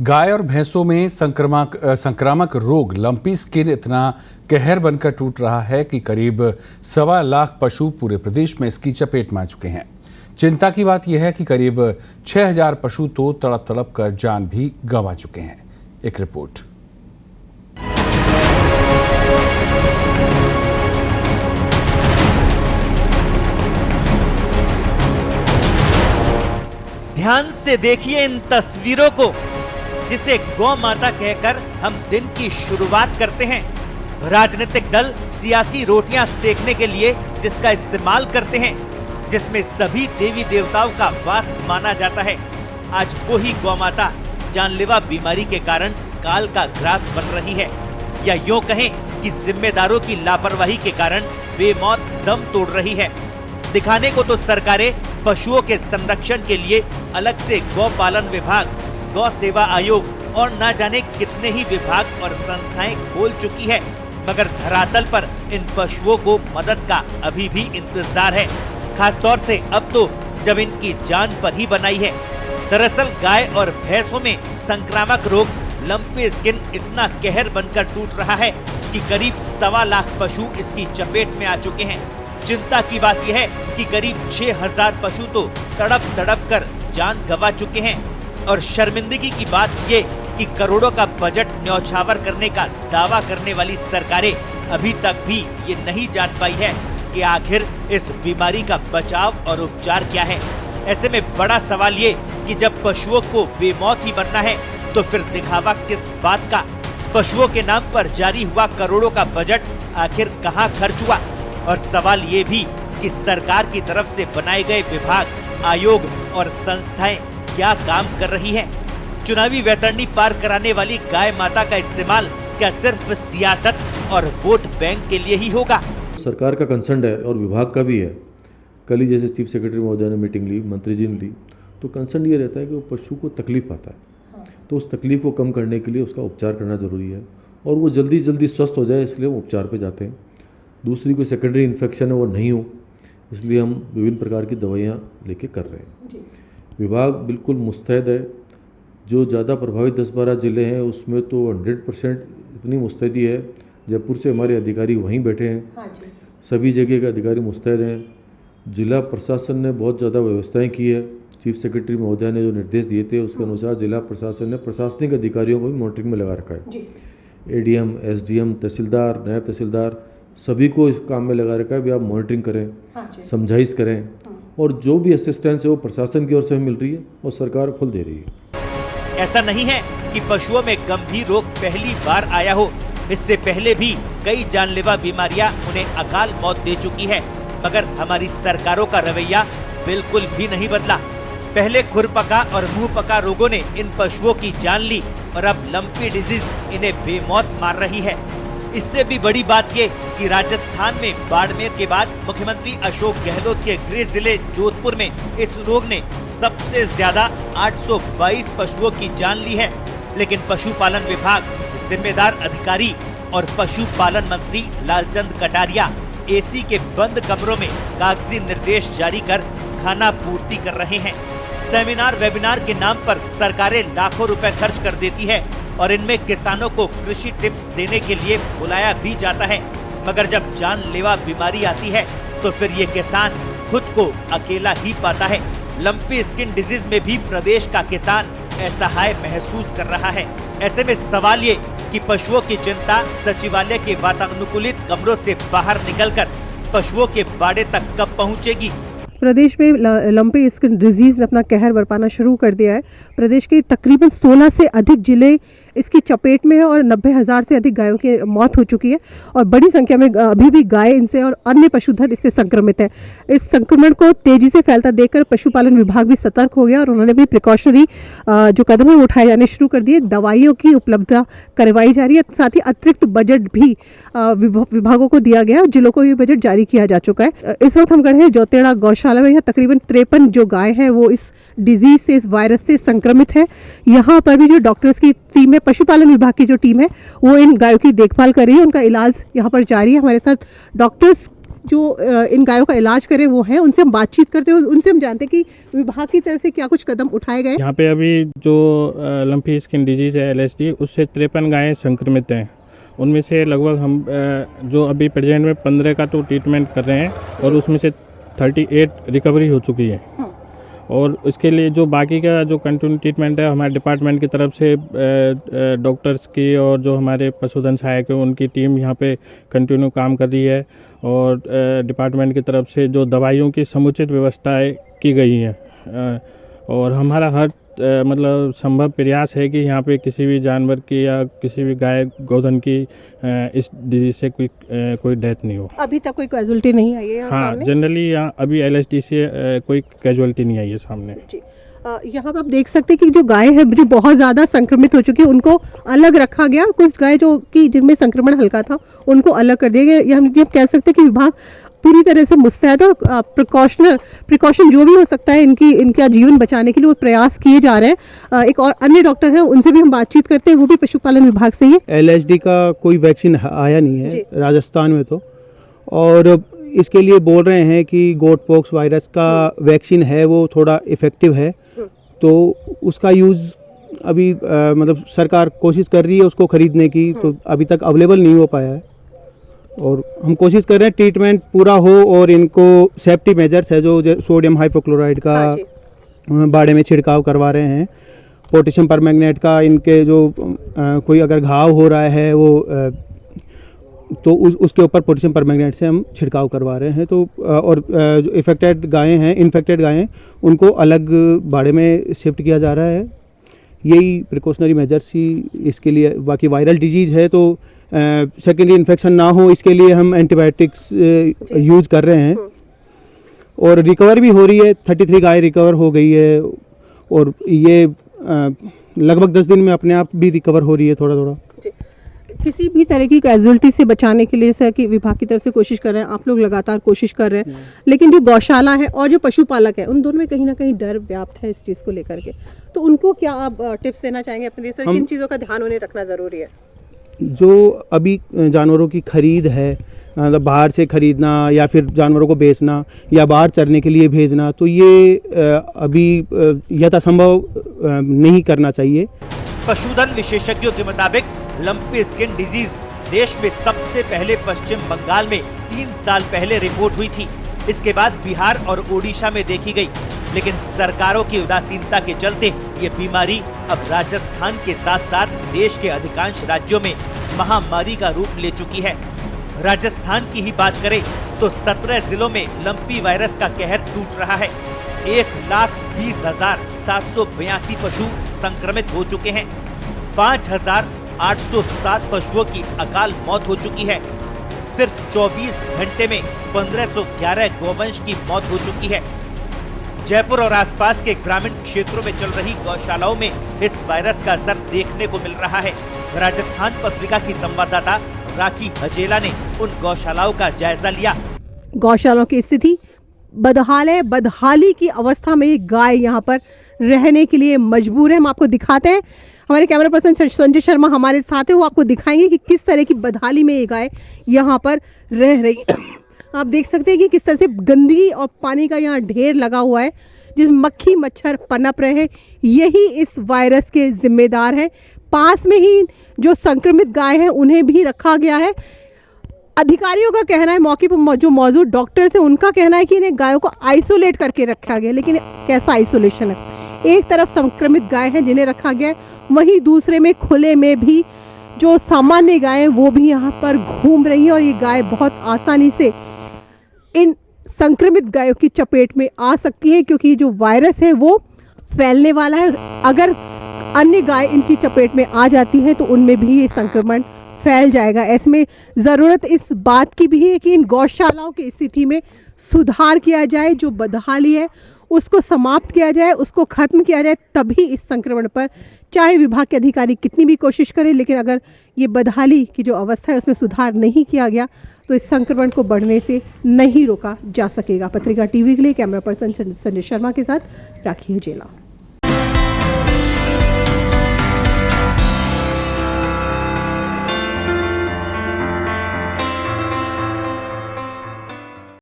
गाय और भैंसों में संक्रामक रोग लंपी स्किन इतना कहर बनकर टूट रहा है कि करीब 1.25 लाख पशु पूरे प्रदेश में इसकी चपेट में आ चुके हैं। चिंता की बात यह है कि करीब 6000 पशु तो तड़प तड़प कर जान भी गंवा चुके हैं। एक रिपोर्ट। ध्यान से देखिए इन तस्वीरों को, जिसे गौ माता कहकर हम दिन की शुरुआत करते हैं। राजनीतिक दल सियासी रोटियां सेकने के लिए जिसका इस्तेमाल करते हैं, जिसमें सभी देवी देवताओं का वास माना जाता है, आज वो ही गौ माता जानलेवा बीमारी के कारण काल का ग्रास बन रही है, या यूं कहें कि जिम्मेदारों की लापरवाही के कारण बेमौत दम तोड़ रही है। दिखाने को तो सरकारें पशुओं के संरक्षण के लिए अलग से गौ पालन विभाग, गौ सेवा आयोग और न जाने कितने ही विभाग और संस्थाएं खोल चुकी है, मगर धरातल पर इन पशुओं को मदद का अभी भी इंतजार है, खासतौर से अब तो जब इनकी जान पर ही बनाई है। दरअसल गाय और भैंसों में संक्रामक रोग लंपी स्किन इतना कहर बनकर टूट रहा है कि करीब 1.25 लाख पशु इसकी चपेट में आ चुके हैं। चिंता की बात यह है कि करीब 6000 पशु तो तड़प तड़प कर जान गंवा चुके हैं, और शर्मिंदगी की बात ये कि करोड़ों का बजट न्यौछावर करने का दावा करने वाली सरकारें अभी तक भी ये नहीं जान पाई है कि आखिर इस बीमारी का बचाव और उपचार क्या है। ऐसे में बड़ा सवाल ये कि जब पशुओं को बेमौत ही बनना है तो फिर दिखावा किस बात का। पशुओं के नाम पर जारी हुआ करोड़ों का बजट आखिर कहाँ खर्च हुआ, और सवाल ये भी कि सरकार की तरफ से बनाए गए विभाग, आयोग और संस्थाएं क्या काम कर रही हैं? चुनावी वैतरणी पार कराने वाली गाय माता का इस्तेमाल क्या सिर्फ सियासत और वोट बैंक के लिए ही होगा? सरकार का कंसर्न है और विभाग का भी है। कल ही जैसे चीफ सेक्रेटरी महोदय ने मीटिंग ली, मंत्री जी ने ली, तो कंसर्न ये रहता है कि वो पशु को तकलीफ आता है, तो उस तकलीफ को कम करने के लिए उसका उपचार करना ज़रूरी है, और वो जल्दी जल्दी स्वस्थ हो जाए इसलिए वो उपचार पे जाते हैं। दूसरी कोई सेकेंडरी इन्फेक्शन है वो नहीं हो, इसलिए हम विभिन्न प्रकार की दवाइयाँ लेके कर रहे हैं। विभाग बिल्कुल मुस्तैद है। जो ज़्यादा प्रभावित 10-12 ज़िले हैं उसमें तो 100% इतनी मुस्तैदी है। जयपुर से हमारे अधिकारी वहीं बैठे हैं, सभी जगह के अधिकारी मुस्तैद हैं। जिला प्रशासन ने बहुत ज़्यादा व्यवस्थाएं की है। चीफ सेक्रेटरी महोदय ने जो निर्देश दिए थे उसके अनुसार जिला प्रशासन ने प्रशासनिक अधिकारियों को भी मॉनिटरिंग में लगा रखा है। एडीएम, एसडीएम, तहसीलदार, नायब तहसीलदार सभी को इस काम में लगा रखा है भी आप मॉनिटरिंग करें, समझाइश करें, और जो भी असिस्टेंस है वो प्रशासन की ओर से मिल रही है और सरकार खुद दे रही है। ऐसा नहीं है कि पशुओं में गंभीर रोग पहली बार आया हो, इससे पहले भी कई जानलेवा बीमारियां उन्हें अकाल मौत दे चुकी है, मगर हमारी सरकारों का रवैया बिल्कुल भी नहीं बदला। पहले खुरपका और मुंहपका रोगों ने इन पशुओं की जान ली, और अब लंपी डिजीज इन्हें बेमौत मार रही है। इससे भी बड़ी बात ये कि राजस्थान में बाड़मेर के बाद मुख्यमंत्री अशोक गहलोत के गृह जिले जोधपुर में इस रोग ने सबसे ज्यादा 822 पशुओं की जान ली है, लेकिन पशुपालन विभाग, जिम्मेदार अधिकारी और पशुपालन मंत्री लालचंद कटारिया एसी के बंद कमरों में कागजी निर्देश जारी कर खाना पूर्ति कर रहे हैं। सेमिनार वेबिनार के नाम पर सरकारें लाखों रुपए खर्च कर देती है, और इनमें किसानों को कृषि टिप्स देने के लिए बुलाया भी जाता है, मगर जब जानलेवा बीमारी आती है तो फिर ये किसान खुद को अकेला ही पाता है। लंपी स्किन डिजीज में भी प्रदेश का किसान असहाय महसूस कर रहा है। ऐसे में सवाल ये कि पशुओं की चिंता सचिवालय के वातानुकूलित कमरों से बाहर निकलकर पशुओं के बाड़े तक कब पहुंचेगी? प्रदेश में लंपी स्किन डिजीज ने अपना कहर बरपाना शुरू कर दिया है। प्रदेश के तकरीबन 16 से अधिक जिले इसकी चपेट में है, और 90,000 से अधिक गायों की मौत हो चुकी है, और बड़ी संख्या में अभी भी गाय इनसे और अन्य पशुधन इससे संक्रमित है। इस संक्रमण को तेजी से फैलता देखकर पशुपालन विभाग भी सतर्क हो गया, और उन्होंने भी प्रिकॉशनरी जो कदम है वो उठाए जाने शुरू कर दिए। दवाइयों की उपलब्धता करवाई जा रही है, साथ ही अतिरिक्त बजट भी विभागों को दिया गया, और जिलों को ये बजट जारी किया जा चुका है। इस वक्त हम गए हैं जोतेड़ा गौशाला में। यहाँ तकरीबन 53 जो गाय है वो इस डिजीज से, इस वायरस से संक्रमित है। यहाँ पर भी जो डॉक्टर्स की टीम है, पशुपालन विभाग की जो टीम है, वो इन गायों की देखभाल कर रही है। उनका इलाज यहाँ पर जारी है। हमारे साथ डॉक्टर्स जो इन गायों का इलाज करे वो हैं, उनसे हम बातचीत करते हैं, उनसे हम जानते हैं कि विभाग की तरफ से क्या कुछ कदम उठाए गए। यहाँ पे अभी जो लंपी स्किन डिजीज़ है LSD, उससे 53 गायें संक्रमित हैं। उनमें से लगभग हम जो अभी प्रेजेंट में 15 का तो ट्रीटमेंट कर रहे हैं और उसमें से 38 रिकवरी हो चुकी है। और इसके लिए जो बाकी का जो कंटिन्यू ट्रीटमेंट है हमारे डिपार्टमेंट की तरफ से डॉक्टर्स की और जो हमारे पशुधन सहायक हैं उनकी टीम यहाँ पे कंटिन्यू काम कर रही है। और डिपार्टमेंट की तरफ से जो दवाइयों की समुचित व्यवस्थाएं की गई हैं। और हमारा हर मतलब संभव प्रयास है कि यहाँ पे किसी भी जानवर की या किसी भी गाय गोधन की इस डिजीज से कोई डेथ नहीं हो। अभी तक कोई कैजुअलिटी नहीं आई है यहाँ हाँ, सामने? जनरली यहाँ अभी LSD से कोई कैजुअलिटी नहीं आई है सामने। यहाँ पर आप देख सकते हैं कि जो गाय है जो बहुत ज़्यादा संक्रमित हो चुकी है उनको अलग रखा गया और कुछ गाय जो कि जिनमें संक्रमण हल्का था उनको अलग कर दिया गया। ये हम कह सकते हैं कि विभाग पूरी तरह से मुस्तैद और प्रिकॉशन जो भी हो सकता है इनका जीवन बचाने के लिए वो प्रयास किए जा रहे हैं। एक और अन्य डॉक्टर हैं, उनसे भी हम बातचीत करते हैं, वो भी पशुपालन विभाग से ही है। LSD का कोई वैक्सीन आया नहीं है राजस्थान में तो, और इसके लिए बोल रहे हैं कि गोट पॉक्स वायरस का वैक्सीन है वो थोड़ा इफ़ेक्टिव है, तो उसका यूज़ अभी मतलब सरकार कोशिश कर रही है उसको ख़रीदने की, तो अभी तक अवेलेबल नहीं हो पाया है। और हम कोशिश कर रहे हैं ट्रीटमेंट पूरा हो और इनको सेफ्टी मेजर्स है जो सोडियम हाइपोक्लोराइड का बाड़े में छिड़काव करवा रहे हैं, पोटेशियम परमैंगनेट का इनके जो कोई अगर घाव हो रहा है वो तो उसके ऊपर पोटेशियम परमैंगनेट से हम छिड़काव करवा रहे हैं। तो और जो इन्फेक्टेड गायें उनको अलग बाड़े में शिफ्ट किया जा रहा है। यही प्रिकॉशनरी मेजर्स ही इसके लिए। बाकी वायरल डिजीज़ है तो सेकेंडरी इन्फेक्शन ना हो इसके लिए हम एंटीबायोटिक्स यूज़ कर रहे हैं और रिकवर भी हो रही है। 33 गाय रिकवर हो गई है और ये लगभग 10 दिन में अपने आप भी रिकवर हो रही है थोड़ा थोड़ा। किसी भी तरह की कैजुअलिटी से बचाने के लिए जैसा कि विभाग की तरफ से कोशिश कर रहे हैं, आप लोग लगातार कोशिश कर रहे हैं, लेकिन जो गौशाला है और जो पशुपालक है उन दोनों में कहीं ना कहीं डर व्याप्त है इस चीज़ को लेकर के, तो उनको क्या आप टिप्स देना चाहेंगे अपने लिए? सर, किन चीज़ों का ध्यान उन्हें रखना ज़रूरी है? जो अभी जानवरों की खरीद है, मतलब बाहर से खरीदना या फिर जानवरों को बेचना या बाहर चरने के लिए भेजना, तो ये अभी यथासंभव नहीं करना चाहिए। पशुधन विशेषज्ञों के मुताबिक लंपी स्किन डिजीज देश में सबसे पहले पश्चिम बंगाल में 3 साल पहले रिपोर्ट हुई थी। इसके बाद बिहार और ओडिशा में देखी गई, लेकिन सरकारों की उदासीनता के चलते ये बीमारी अब राजस्थान के साथ साथ देश के अधिकांश राज्यों में महामारी का रूप ले चुकी है। राजस्थान की ही बात करें तो 17 जिलों में लंपी वायरस का कहर टूट रहा है। 1,20,782 पशु संक्रमित हो चुके हैं। 5,807 पशुओं की अकाल मौत हो चुकी है। सिर्फ 24 घंटे में 1511 गौवंश की मौत हो चुकी है। जयपुर और आसपास के ग्रामीण क्षेत्रों में चल रही गौशालाओं में इस वायरस का असर देखने को मिल रहा है। राजस्थान पत्रिका की संवाददाता राखी हजेला ने उन गौशालाओं का जायजा लिया। गौशालाओं की स्थिति बदहाल है। बदहाली की अवस्था में गाय यहाँ पर रहने के लिए मजबूर है। हम आपको दिखाते हैं, हमारे कैमरा पर्सन संजय शर्मा हमारे साथ है, वो आपको दिखाएंगे कि किस तरह की बदहाली में ये गाय यहाँ पर रह रही है। आप देख सकते हैं कि किस तरह से गंदगी और पानी का यहाँ ढेर लगा हुआ है, जिसमें मक्खी मच्छर पनप रहे हैं। यही इस वायरस के जिम्मेदार है। पास में ही जो संक्रमित गाय हैं उन्हें भी रखा गया है। अधिकारियों का कहना है, मौके पर जो मौजूद डॉक्टर्स हैं उनका कहना है कि इन्हें गायों को आइसोलेट करके रखा गया, लेकिन कैसा आइसोलेशन है? एक तरफ संक्रमित गाय हैं जिन्हें रखा गया है, वहीं दूसरे में खुले में भी जो सामान्य गायें वो भी यहाँ पर घूम रही हैं और ये गाय बहुत आसानी से इन संक्रमित गायों की चपेट में आ सकती है, क्योंकि जो वायरस है वो फैलने वाला है। अगर अन्य गाय इनकी चपेट में आ जाती हैं तो उनमें भी ये संक्रमण फैल जाएगा। ऐसे में ज़रूरत इस बात की भी है कि इन गौशालाओं की स्थिति में सुधार किया जाए, जो बदहाली है उसको समाप्त किया जाए, उसको ख़त्म किया जाए, तभी इस संक्रमण पर चाहे विभाग के अधिकारी कितनी भी कोशिश करें, लेकिन अगर ये बदहाली की जो अवस्था है उसमें सुधार नहीं किया गया तो इस संक्रमण को बढ़ने से नहीं रोका जा सकेगा। पत्रिका टीवी के लिए कैमरा पर्सन संजय शर्मा के साथ राखी हजेला।